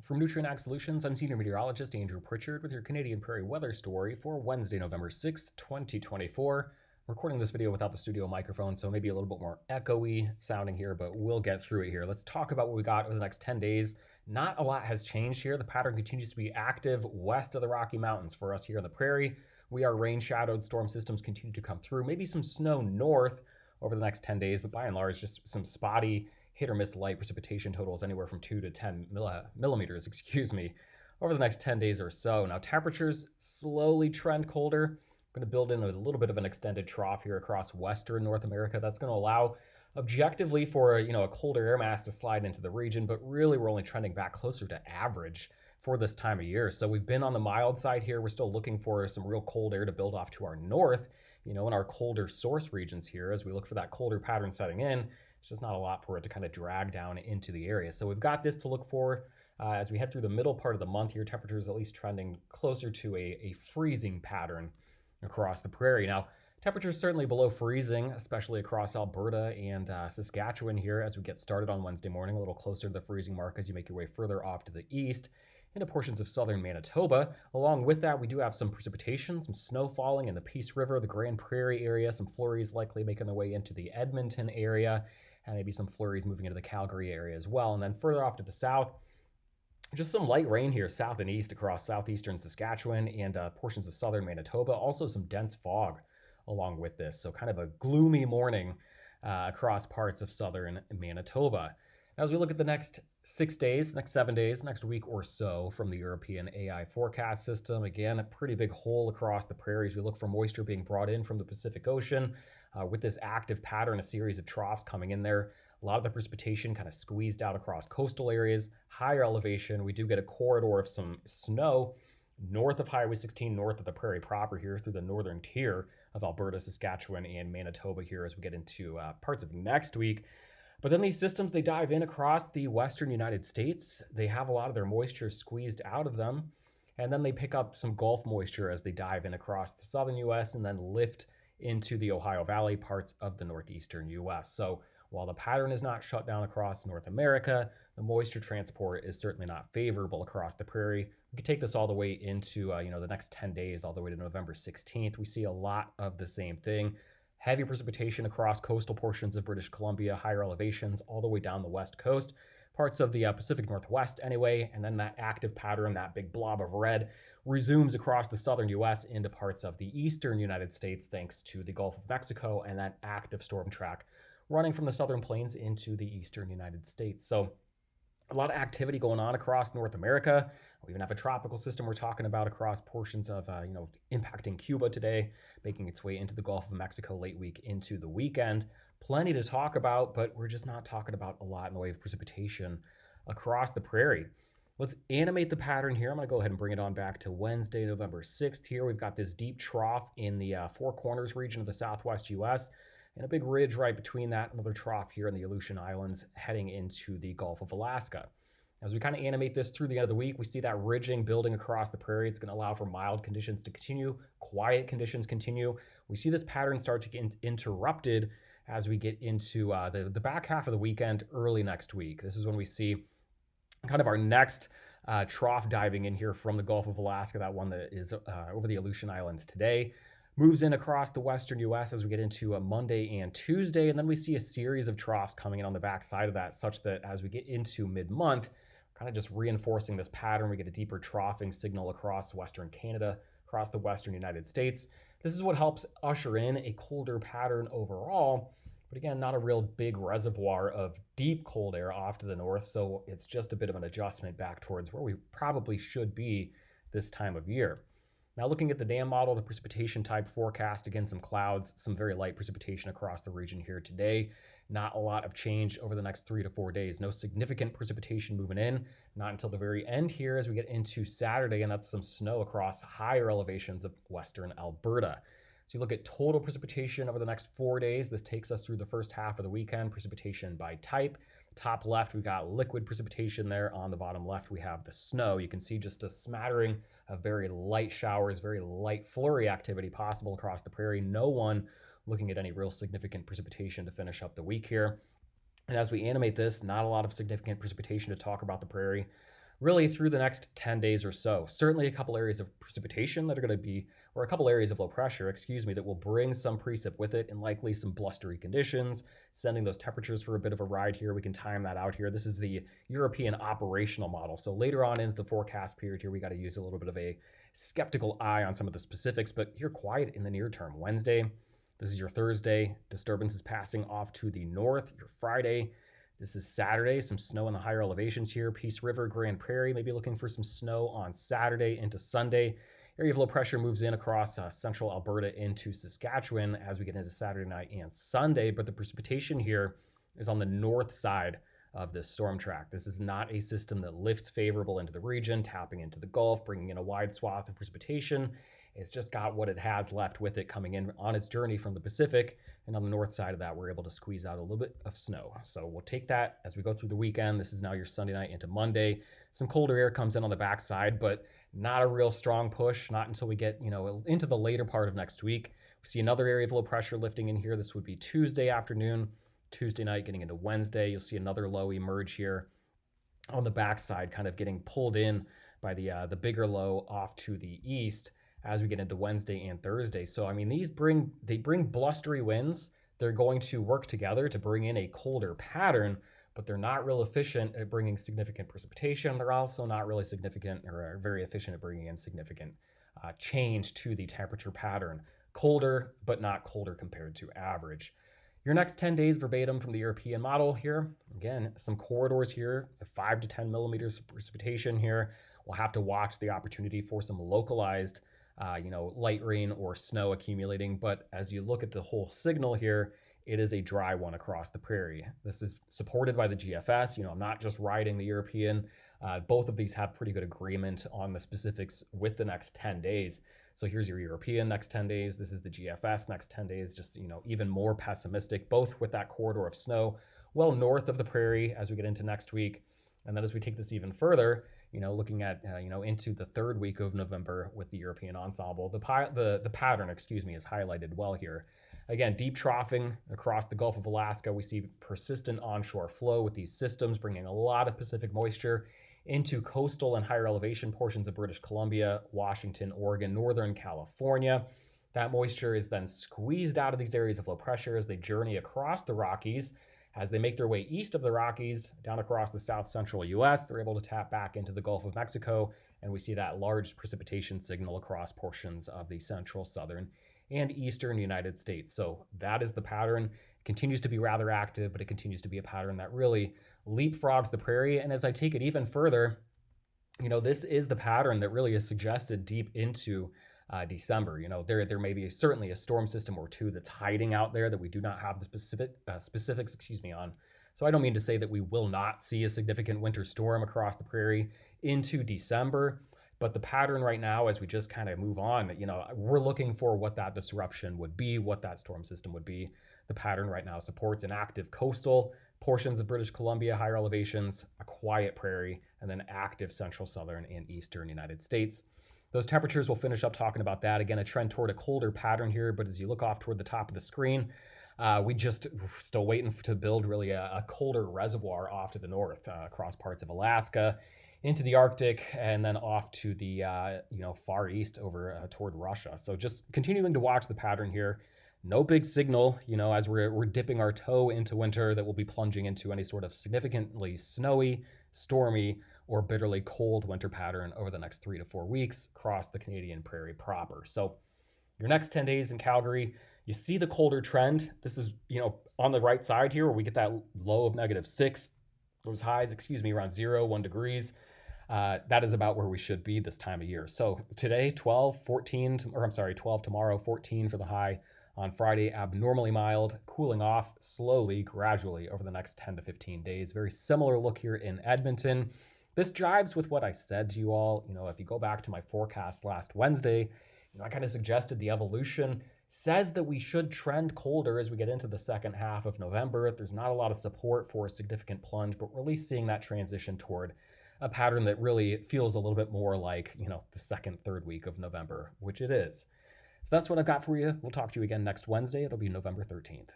From Nutrien Ag Solutions, I'm Senior Meteorologist Andrew Pritchard with your Canadian Prairie Weather story for Wednesday, November 6th, 2024. I'm recording this video without the studio microphone, so maybe a little bit more echoey sounding here, but we'll get through it here. Let's talk about what we got over the next 10 days. Not a lot has changed here. The pattern continues to be active west of the Rocky Mountains for us here in the Prairie. We are rain-shadowed. Storm systems continue to come through. Maybe some snow north over the next 10 days, but by and large, just some spotty hit or miss light precipitation totals anywhere from 2 to 10 millimeters, over the next 10 days or so. Now, temperatures slowly trend colder. I'm going to build in a little bit of an extended trough here across western North America. That's going to allow objectively for a colder air mass to slide into the region, but really we're only trending back closer to average for this time of year. So we've been on the mild side here. We're still looking for some real cold air to build off to our north, in our colder source regions here as we look for that colder pattern setting in. It's just not a lot for it to kind of drag down into the area. So we've got this to look for as we head through the middle part of the month here. Temperatures at least trending closer to a freezing pattern across the Prairie. Now, temperatures certainly below freezing, especially across Alberta and Saskatchewan here as we get started on Wednesday morning, a little closer to the freezing mark as you make your way further off to the east into portions of southern Manitoba. Along with that, we do have some precipitation, some snow falling in the Peace River, the Grand Prairie area, some flurries likely making their way into the Edmonton area, and maybe some flurries moving into the Calgary area as well. And then further off to the south, just some light rain here south and east across southeastern Saskatchewan and portions of southern Manitoba. Also some dense fog along with this. So kind of a gloomy morning across parts of southern Manitoba. Now, as we look at the next 6 days, next 7 days, next week or so from the European AI forecast system, again, a pretty big hole across the prairies. We look for moisture being brought in from the Pacific Ocean with this active pattern, a series of troughs coming in there. A lot of the precipitation kind of squeezed out across coastal areas, higher elevation. We do get a corridor of some snow north of Highway 16, north of the Prairie proper here through the northern tier of Alberta, Saskatchewan, and Manitoba here as we get into parts of next week. But then these systems, they dive in across the western United States. They have a lot of their moisture squeezed out of them. And then they pick up some Gulf moisture as they dive in across the southern U.S. and then lift into the Ohio Valley parts of the northeastern U.S. So while the pattern is not shut down across North America, the moisture transport is certainly not favorable across the Prairie. We could take this all the way into the next 10 days, all the way to November 16th. We see a lot of the same thing. Heavy precipitation across coastal portions of British Columbia, higher elevations all the way down the west coast, parts of the Pacific Northwest anyway, and then that active pattern, that big blob of red, resumes across the southern U.S. into parts of the eastern United States thanks to the Gulf of Mexico and that active storm track running from the southern plains into the eastern United States. So a lot of activity going on across North America. We even have a tropical system we're talking about across portions of, impacting Cuba today, making its way into the Gulf of Mexico late week into the weekend. Plenty to talk about, but we're just not talking about a lot in the way of precipitation across the Prairie. Let's animate the pattern here. I'm going to go ahead and bring it on back to Wednesday, November 6th here. We've got this deep trough in the Four Corners region of the southwest U.S., and a big ridge right between that, another trough here in the Aleutian Islands heading into the Gulf of Alaska. As we kind of animate this through the end of the week, we see that ridging building across the Prairie. It's going to allow for mild conditions to continue, quiet conditions continue. We see this pattern start to get interrupted as we get into the back half of the weekend, early next week. This is when we see kind of our next trough diving in here from the Gulf of Alaska, that one that is over the Aleutian Islands today. Moves in across the western U.S. as we get into Monday and Tuesday, and then we see a series of troughs coming in on the backside of that, such that as we get into mid-month, kind of just reinforcing this pattern. We get a deeper troughing signal across western Canada, across the western United States. This is what helps usher in a colder pattern overall, but again, not a real big reservoir of deep cold air off to the north, so it's just a bit of an adjustment back towards where we probably should be this time of year. Now, looking at the dam model, the precipitation type forecast, again, some clouds, some very light precipitation across the region here today. Not a lot of change over the next 3 to 4 days. No significant precipitation moving in, not until the very end here as we get into Saturday, and that's some snow across higher elevations of western Alberta. So you look at total precipitation over the next 4 days. This takes us through the first half of the weekend. Precipitation by type. Top left, we've got liquid precipitation there. On the bottom left, we have the snow. You can see just a smattering of very light showers, very light flurry activity possible across the Prairie. No one looking at any real significant precipitation to finish up the week here. And as we animate this, not a lot of significant precipitation to talk about the Prairie. really through the next 10 days or so. Certainly a couple areas of precipitation that are going to be, or a couple areas of low pressure, that will bring some precip with it and likely some blustery conditions, sending those temperatures for a bit of a ride here. We can time that out here. This is the European operational model. So later on into the forecast period here, we got to use a little bit of a skeptical eye on some of the specifics, but you're quiet in the near term. Wednesday, this is your Thursday. Disturbance is passing off to the north. Your Friday, this is Saturday, some snow in the higher elevations here. Peace River, Grand Prairie, maybe looking for some snow on Saturday into Sunday. Area of low pressure moves in across central Alberta into Saskatchewan as we get into Saturday night and Sunday, but the precipitation here is on the north side of this storm track. This is not a system that lifts favorable into the region, tapping into the Gulf, bringing in a wide swath of precipitation. It's just got what it has left with it coming in on its journey from the Pacific. And on the north side of that, we're able to squeeze out a little bit of snow. So we'll take that as we go through the weekend. This is now your Sunday night into Monday. Some colder air comes in on the backside, but not a real strong push, not until we get, into the later part of next week. We see another area of low pressure lifting in here. This would be Tuesday afternoon, Tuesday night getting into Wednesday. You'll see another low emerge here on the backside, kind of getting pulled in by the bigger low off to the east as we get into Wednesday and Thursday. So, I mean, they bring blustery winds. They're going to work together to bring in a colder pattern, but they're not real efficient at bringing significant precipitation. They're also not really significant or very efficient at bringing in significant change to the temperature pattern. Colder, but not colder compared to average. Your next 10 days verbatim from the European model here. Again, some corridors here, 5 to 10 millimeters of precipitation here. We'll have to watch the opportunity for some localized light rain or snow accumulating. But as you look at the whole signal here, it is a dry one across the prairie. This is supported by the GFS. I'm not just riding the European. Both of these have pretty good agreement on the specifics with the next 10 days. So here's your European next 10 days. This is the GFS next 10 days, just, even more pessimistic, both with that corridor of snow well north of the prairie as we get into next week. And then as we take this even further, looking at, into the third week of November with the European ensemble, the pattern, is highlighted well here. Again, deep troughing across the Gulf of Alaska. We see persistent onshore flow with these systems bringing a lot of Pacific moisture into coastal and higher elevation portions of British Columbia, Washington, Oregon, Northern California. That moisture is then squeezed out of these areas of low pressure as they journey across the Rockies. As they make their way east of the Rockies, down across the south central US, they're able to tap back into the Gulf of Mexico, and we see that large precipitation signal across portions of the central, southern, and eastern United States. So that is the pattern. It continues to be rather active, but it continues to be a pattern that really leapfrogs the prairie. And as I take it even further, this is the pattern that really is suggested deep into December. There may be certainly a storm system or two that's hiding out there that we do not have the specifics on. So I don't mean to say that we will not see a significant winter storm across the prairie into December, but the pattern right now, as we just kind of move on, we're looking for what that disruption would be, what that storm system would be. The pattern right now supports an active coastal portions of British Columbia, higher elevations, a quiet prairie, and then active central, southern, and eastern United States. Those temperatures, we'll finish up talking about that. Again, a trend toward a colder pattern here, but as you look off toward the top of the screen, we're still waiting to build really a colder reservoir off to the north, across parts of Alaska, into the Arctic, and then off to the far east over toward Russia. So just continuing to watch the pattern here. No big signal, as we're dipping our toe into winter that we'll be plunging into any sort of significantly snowy, stormy, or bitterly cold winter pattern over the next 3 to 4 weeks across the Canadian prairie proper. So your next 10 days in Calgary, you see the colder trend. This is, on the right side here where we get that low of -6, those highs, around 1 degrees. That is about where we should be this time of year. So today, 12 tomorrow, 14 for the high. On Friday, abnormally mild, cooling off slowly, gradually over the next 10 to 15 days. Very similar look here in Edmonton. This jives with what I said to you all. If you go back to my forecast last Wednesday, I kind of suggested the evolution says that we should trend colder as we get into the second half of November. There's not a lot of support for a significant plunge, but we're really seeing that transition toward a pattern that really feels a little bit more like, the second, third week of November, which it is. So that's what I've got for you. We'll talk to you again next Wednesday. It'll be November 13th.